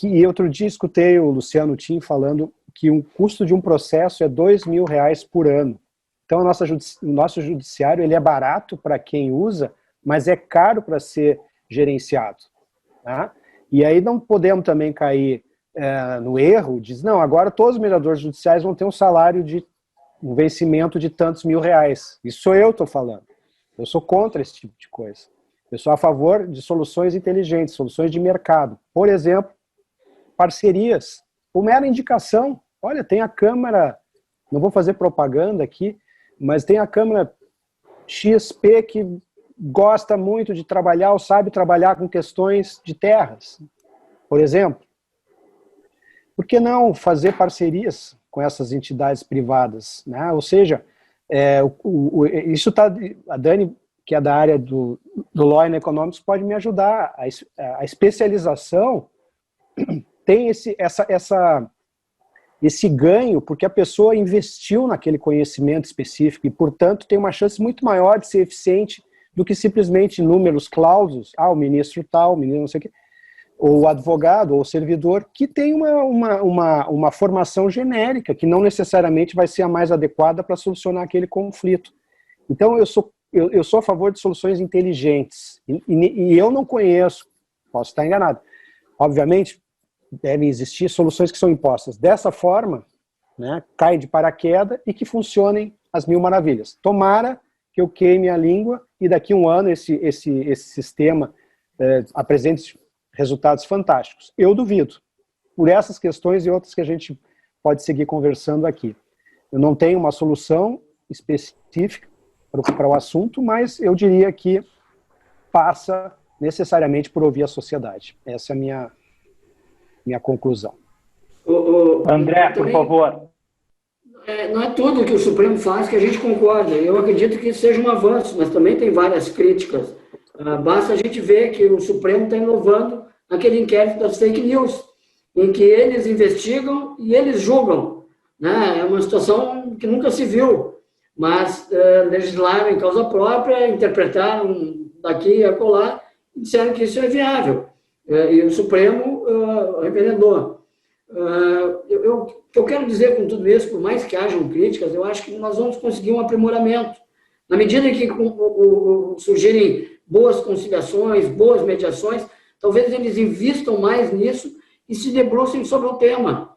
E outro dia escutei o Luciano Tim falando que o custo de um processo é R$2.000 por ano. Então, o nosso judiciário ele é barato para quem usa, mas é caro para ser gerenciado. Tá? E aí não podemos também cair no erro, diz, não, agora todos os mediadores judiciais vão ter um salário de um vencimento de tantos R$1.000. Isso sou eu que estou falando. Eu sou contra esse tipo de coisa. Eu sou a favor de soluções inteligentes, soluções de mercado. Por exemplo, parcerias. Por mera indicação. Olha, tem a Câmara, não vou fazer propaganda aqui, mas tem a Câmara XP que gosta muito de trabalhar ou sabe trabalhar com questões de terras, por exemplo. Por que não fazer parcerias com essas entidades privadas? Né? Ou seja, isso está... A Dani, que é da área do Law and Economics, pode me ajudar. A especialização tem esse ganho, porque a pessoa investiu naquele conhecimento específico e, portanto, tem uma chance muito maior de ser eficiente do que simplesmente números clausos, o ministro tal, o ministro não sei o quê, ou o advogado, ou o servidor, que tem uma formação genérica, que não necessariamente vai ser a mais adequada para solucionar aquele conflito. Então, eu sou a favor de soluções inteligentes, e eu não conheço, posso estar enganado, obviamente, devem existir soluções que são impostas dessa forma, né, caem de paraquedas e que funcionem às mil maravilhas. Tomara que eu queime a língua e daqui a um ano esse sistema apresente resultados fantásticos. Eu duvido. Por essas questões e outras que a gente pode seguir conversando aqui. Eu não tenho uma solução específica para o assunto, mas eu diria que passa necessariamente por ouvir a sociedade. Essa é a minha conclusão.
André, por favor.
Não é tudo que o Supremo faz que a gente concorda. Eu acredito que seja um avanço, mas também tem várias críticas. Basta a gente ver que o Supremo está inovando aquele inquérito das fake news, em que eles investigam e eles julgam, né? É uma situação que nunca se viu, mas legislaram em causa própria, interpretaram daqui e acolá e disseram que isso é viável. E o Supremo referendou. O que eu quero dizer com tudo isso, por mais que hajam críticas, eu acho que nós vamos conseguir um aprimoramento. Na medida em que surgirem boas conciliações, boas mediações, talvez eles invistam mais nisso e se debrucem sobre o tema.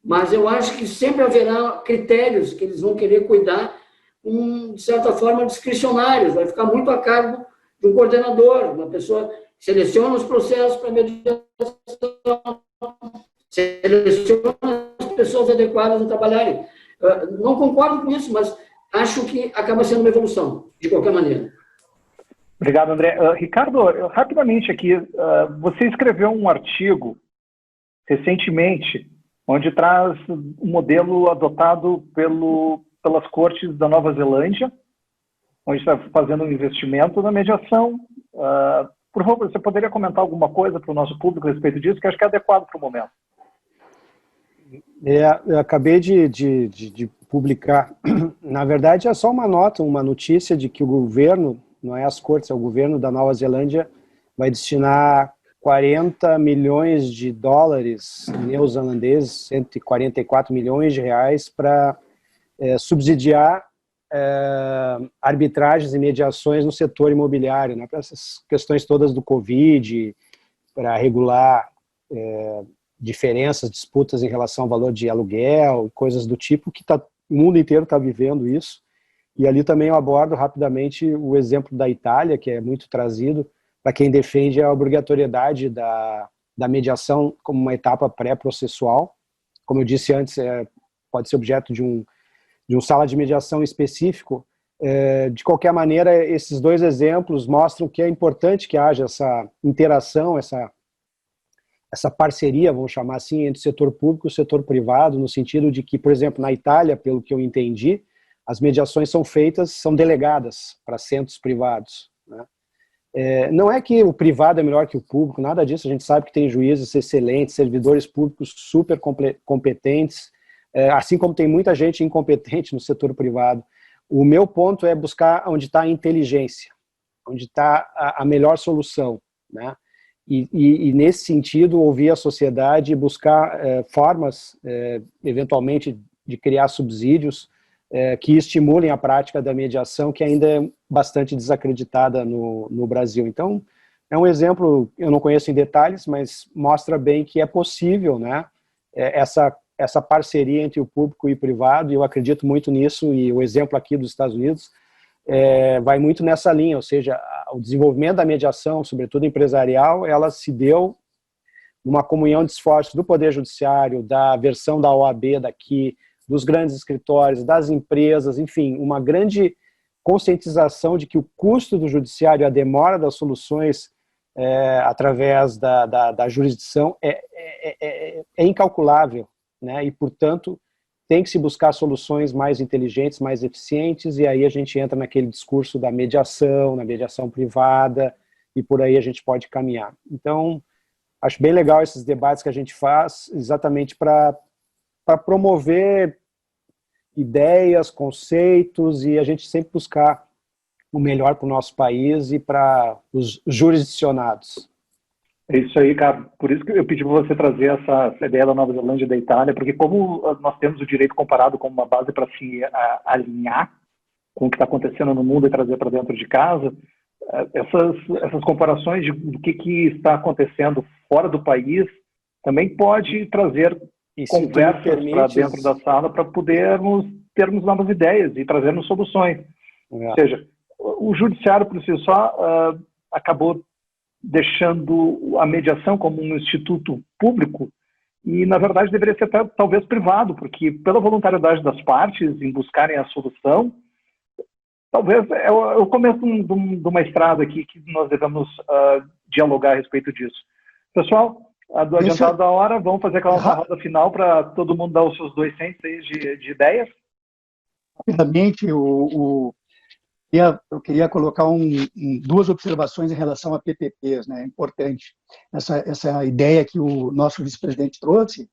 Mas eu acho que sempre haverá critérios que eles vão querer cuidar, de certa forma, discricionários. Vai ficar muito a cargo de um coordenador, uma pessoa que seleciona os processos para mediação, seleciona as pessoas adequadas a trabalharem. Não concordo com isso, mas acho que acaba sendo uma evolução, de qualquer maneira.
Obrigado, André. Ricardo, rapidamente aqui, você escreveu um artigo recentemente onde traz um modelo adotado pelas cortes da Nova Zelândia, onde está fazendo um investimento na mediação. Por favor, você poderia comentar alguma coisa para o nosso público a respeito disso, que acho que é adequado para o momento.
Eu acabei de publicar, na verdade é só uma nota, uma notícia de que o governo, não é as cortes, é o governo da Nova Zelândia, vai destinar 40 milhões de dólares neozelandeses, 144 milhões de reais, para subsidiar arbitragens e mediações no setor imobiliário, né, para essas questões todas do Covid, para regular diferenças, disputas em relação ao valor de aluguel, coisas do tipo, que o mundo inteiro está vivendo isso. E ali também eu abordo rapidamente o exemplo da Itália, que é muito trazido para quem defende a obrigatoriedade da mediação como uma etapa pré-processual. Como eu disse antes, pode ser objeto de um sala de mediação específico. De qualquer maneira, esses dois exemplos mostram que é importante que haja essa interação, essa parceria, vamos chamar assim, entre o setor público e o setor privado, no sentido de que, por exemplo, na Itália, pelo que eu entendi, as mediações são delegadas para centros privados, né? Não é que o privado é melhor que o público, nada disso, a gente sabe que tem juízes excelentes, servidores públicos super competentes, assim como tem muita gente incompetente no setor privado. O meu ponto é buscar onde está a inteligência, onde está a melhor solução, né? E nesse sentido, ouvir a sociedade e buscar formas, eventualmente, de criar subsídios que estimulem a prática da mediação, que ainda é bastante desacreditada no Brasil. Então, é um exemplo, eu não conheço em detalhes, mas mostra bem que é possível, né, essa parceria entre o público e o privado, e eu acredito muito nisso, e o exemplo aqui dos Estados Unidos vai muito nessa linha, ou seja, o desenvolvimento da mediação, sobretudo empresarial, ela se deu numa comunhão de esforços do Poder Judiciário, da versão da OAB daqui, dos grandes escritórios, das empresas, enfim, uma grande conscientização de que o custo do judiciário, a demora das soluções através da jurisdição é incalculável, né? E, portanto, tem que se buscar soluções mais inteligentes, mais eficientes, e aí a gente entra naquele discurso da mediação, na mediação privada, e por aí a gente pode caminhar. Então, acho bem legal esses debates que a gente faz, exatamente para promover ideias, conceitos, e a gente sempre buscar o melhor para o nosso país e para os jurisdicionados.
É isso aí, cara. Por isso que eu pedi para você trazer essa ideia da Nova Zelândia e da Itália, porque como nós temos o direito comparado como uma base para se alinhar com o que está acontecendo no mundo e trazer para dentro de casa, essas comparações do que está acontecendo fora do país também pode trazer conversas para dentro da sala para podermos termos novas ideias e trazermos soluções. Ou seja, o judiciário por si só acabou deixando a mediação como um instituto público e, na verdade, deveria ser até, talvez privado, porque pela voluntariedade das partes em buscarem a solução, talvez é o começo de uma estrada aqui que nós devemos dialogar a respeito disso. Pessoal, do adiantado da hora, vamos fazer aquela roda final para todo mundo dar os seus 2 cents aí de ideias.
Rapidamente, eu queria colocar duas observações em relação a PPPs, né? É importante essa ideia que o nosso vice-presidente trouxe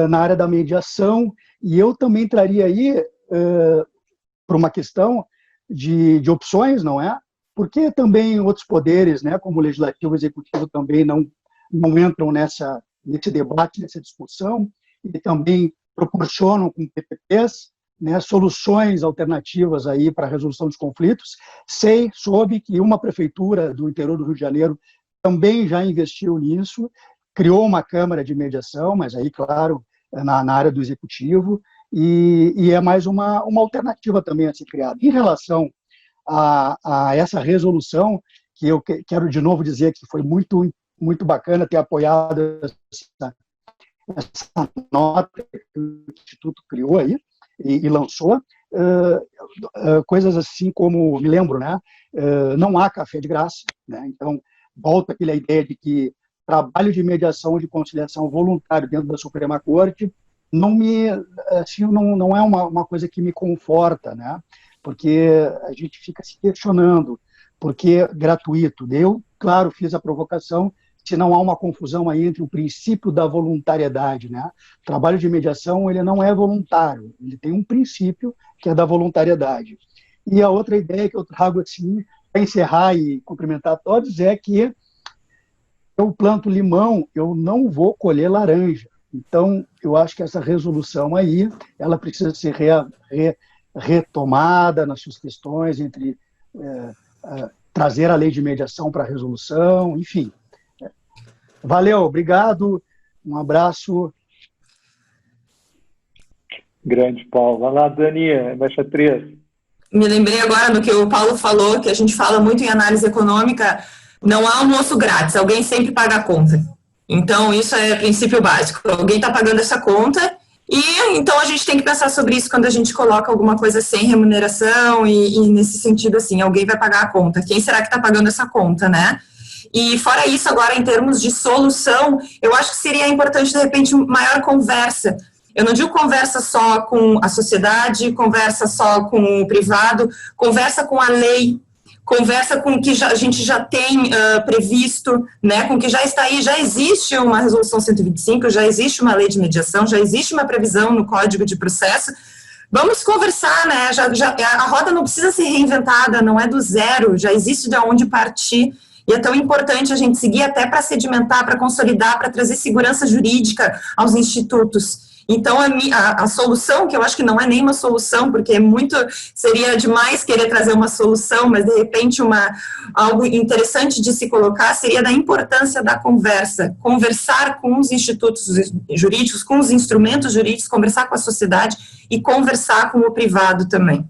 na área da mediação, e eu também traria aí para uma questão de opções, não é? Porque também outros poderes, né, como o legislativo e o executivo, também não entram nesse debate, nessa discussão, e também proporcionam com PPPs, né, soluções alternativas aí para a resolução dos conflitos. Soube que uma prefeitura do interior do Rio de Janeiro também já investiu nisso, criou uma câmara de mediação, mas aí, claro, na área do executivo, e é mais uma alternativa também a ser criada. Em relação a essa resolução, que eu quero de novo dizer que foi muito, muito bacana ter apoiado essa nota que o Instituto criou aí, e lançou, coisas assim como, me lembro, né, não há café de graça, né, então volta aquela ideia de que trabalho de mediação ou de conciliação voluntário dentro da Suprema Corte não é uma coisa que me conforta, né, porque a gente fica se questionando, porque gratuito. Eu, claro, fiz a provocação, se não há uma confusão aí entre o princípio da voluntariedade, né? O trabalho de mediação, ele não é voluntário, ele tem um princípio que é da voluntariedade. E a outra ideia que eu trago, assim, para encerrar e cumprimentar todos, é que eu planto limão, eu não vou colher laranja. Então, eu acho que essa resolução aí, ela precisa ser retomada nas suas questões, entre trazer a lei de mediação para a resolução, enfim. Valeu, obrigado, um abraço.
Grande, Paulo. Vai lá, Dani, embaixatriz.
Me lembrei agora do que o Paulo falou, que a gente fala muito em análise econômica, não há almoço grátis, alguém sempre paga a conta. Então, isso é princípio básico. Alguém está pagando essa conta e, então, a gente tem que pensar sobre isso quando a gente coloca alguma coisa sem remuneração e nesse sentido, assim, alguém vai pagar a conta. Quem será que está pagando essa conta, né? E fora isso, agora, em termos de solução, eu acho que seria importante, de repente, maior conversa. Eu não digo conversa só com a sociedade, conversa só com o privado, conversa com a lei, conversa com o que a gente já tem previsto, né, com o que já está aí, já existe uma resolução 125, já existe uma lei de mediação, já existe uma previsão no Código de Processo. Vamos conversar, né, a roda não precisa ser reinventada, não é do zero, já existe de onde partir. E é tão importante a gente seguir até para sedimentar, para consolidar, para trazer segurança jurídica aos institutos. Então, a solução, que eu acho que não é nem uma solução, porque seria demais querer trazer uma solução, mas, de repente, algo interessante de se colocar seria da importância da conversa. Conversar com os institutos jurídicos, com os instrumentos jurídicos, conversar com a sociedade e conversar com o privado também.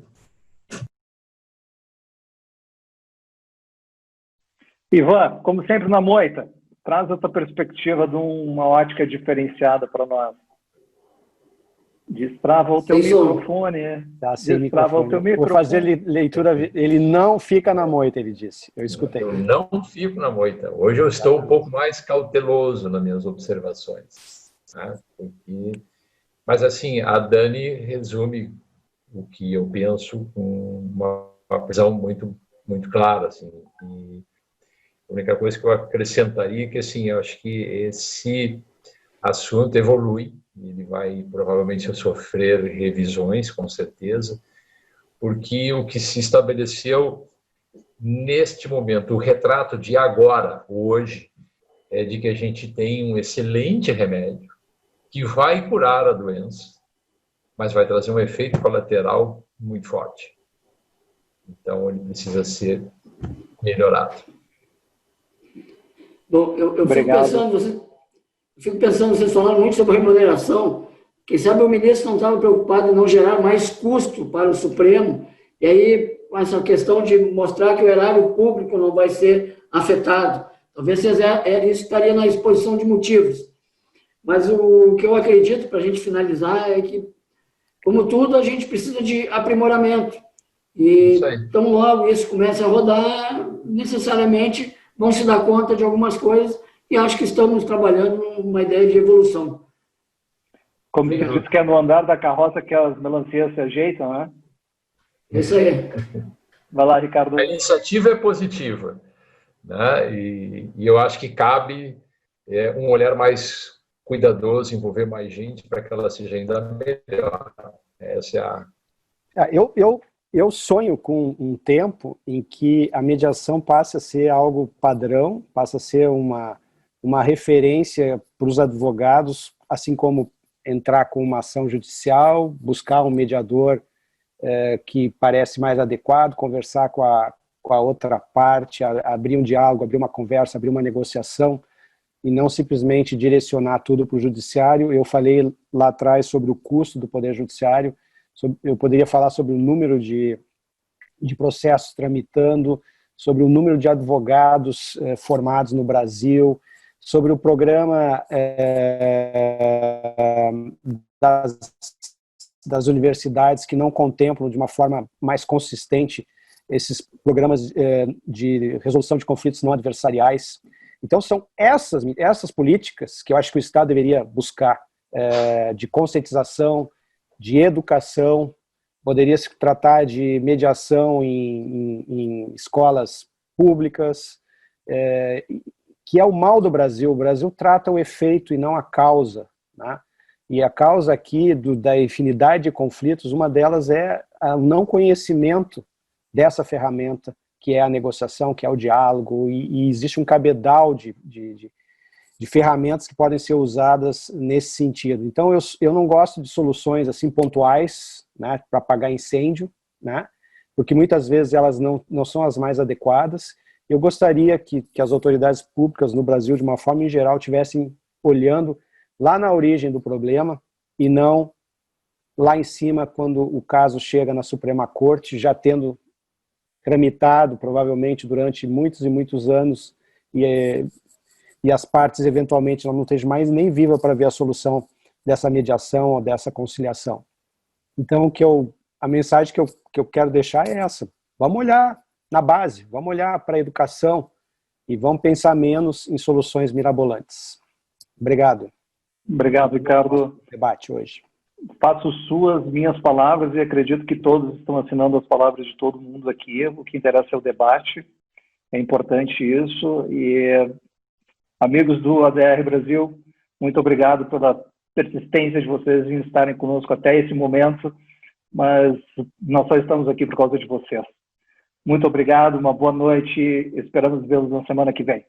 Ivan, como sempre na moita, traz essa perspectiva de uma ótica diferenciada para nós. Destrava o teu microfone.
Tá sem microfone. Vou fazer leitura, ele não fica na moita, ele disse. Eu escutei.
Eu não fico na moita. Hoje eu estou um pouco mais cauteloso nas minhas observações. Né? Mas, assim, a Dani resume o que eu penso com uma visão muito, muito clara, assim, e a única coisa que eu acrescentaria é que, assim, eu acho que esse assunto evolui, ele vai provavelmente sofrer revisões, com certeza, porque o que se estabeleceu neste momento, o retrato de agora, hoje, é de que a gente tem um excelente remédio que vai curar a doença, mas vai trazer um efeito colateral muito forte. Então, ele precisa ser melhorado.
Bom, eu fico pensando, vocês falaram muito sobre remuneração, quem sabe o ministro não estava preocupado em não gerar mais custo para o Supremo, e aí essa questão de mostrar que o erário público não vai ser afetado. Talvez isso estaria na exposição de motivos. Mas o que eu acredito, para a gente finalizar, é que, como tudo, a gente precisa de aprimoramento. E então, logo isso começa a rodar, necessariamente vão se dar conta de algumas coisas e acho que estamos trabalhando numa ideia de evolução.
Como se diz que é no andar da carroça que as melancias se ajeitam, né?
Isso aí.
Vai lá, Ricardo.
A iniciativa é positiva, né? E eu acho que cabe um olhar mais cuidadoso, envolver mais gente para que ela seja ainda melhor. Essa é a...
Eu sonho com um tempo em que a mediação passe a ser algo padrão, passa a ser uma referência para os advogados, assim como entrar com uma ação judicial, buscar um mediador que parece mais adequado, conversar com a outra parte, abrir um diálogo, abrir uma conversa, abrir uma negociação, e não simplesmente direcionar tudo para o judiciário. Eu falei lá atrás sobre o custo do Poder Judiciário, eu poderia falar sobre o número de processos tramitando, sobre o número de advogados formados no Brasil, sobre o programa das universidades que não contemplam de uma forma mais consistente esses programas de resolução de conflitos não adversariais. Então, são essas políticas que eu acho que o Estado deveria buscar, de conscientização, de educação, poderia se tratar de mediação em escolas públicas, que é o mal do Brasil. O Brasil trata o efeito e não a causa, né? E a causa aqui da infinidade de conflitos, uma delas é o não conhecimento dessa ferramenta, que é a negociação, que é o diálogo, e existe um cabedal de ferramentas que podem ser usadas nesse sentido. Então, eu não gosto de soluções assim pontuais, né, para apagar incêndio, né, porque muitas vezes elas não são as mais adequadas. Eu gostaria que as autoridades públicas no Brasil, de uma forma em geral, estivessem olhando lá na origem do problema e não lá em cima, quando o caso chega na Suprema Corte, já tendo tramitado, provavelmente, durante muitos e muitos anos, e as partes, eventualmente, não estejam mais nem vivas para ver a solução dessa mediação ou dessa conciliação. Então, a mensagem que eu quero deixar é essa. Vamos olhar na base, vamos olhar para a educação e vamos pensar menos em soluções mirabolantes. Obrigado.
Obrigado, Ricardo.
Debate hoje.
Faço minhas palavras e acredito que todos estão assinando as palavras de todo mundo aqui. O que interessa é o debate. É importante isso. E, amigos do ADR Brasil, muito obrigado pela persistência de vocês em estarem conosco até esse momento, mas nós só estamos aqui por causa de vocês. Muito obrigado, uma boa noite. Esperamos vê-los na semana que vem.